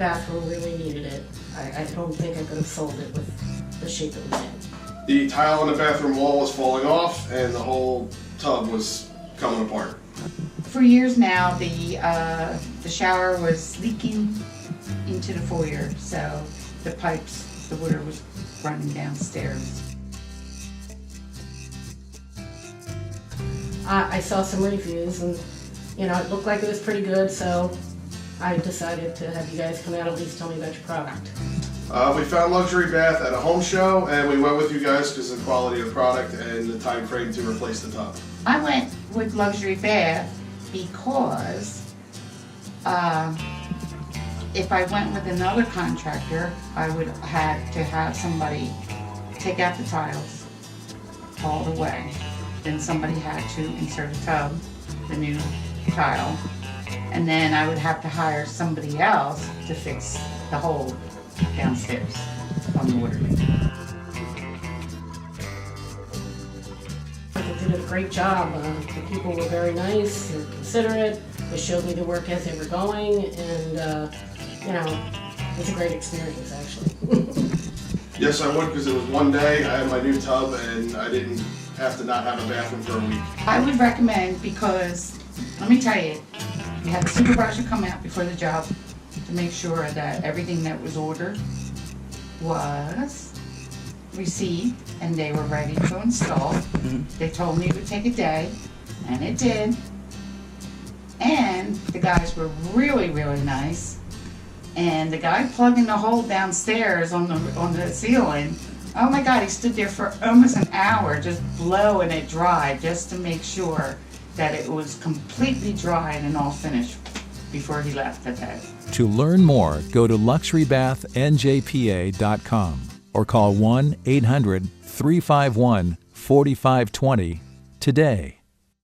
bathroom really needed it. I don't think I could have sold it with the shape it was in. The tile on the bathroom wall was falling off and the whole tub was coming apart. For years now, the shower was leaking into the foyer, so the pipes, the water was running downstairs. I saw some reviews and, you know, it looked like it was pretty good, so I decided to have you guys come out and at least tell me about your product. We found Luxury Bath at a home show and we went with you guys because of the quality of the product and the time frame to replace the tub. I went with Luxury Bath because if I went with another contractor, I would have to have somebody take out the tiles all the way. Then somebody had to insert a tub, the new tile, and then I would have to hire somebody else to fix the hole downstairs on the water main. They did a great job. The people were very nice and considerate. They showed me the work as they were going, and you know, it was a great experience actually. Yes, I would, because it was one day, I had my new tub and I didn't have to not have a bathroom for a week. I would recommend because, let me tell you, you had the supervisor come out before the job to make sure that everything that was ordered was received and they were ready to install. They told me it would take a day, and it did. And the guys were really, really nice. And the guy plugging the hole downstairs on the ceiling, oh my God, he stood there for almost an hour just blowing it dry just to make sure that it was completely dry and all finished before he left that day. To learn more, go to luxurybathnjpa.com or call 1-800-351-4520 today.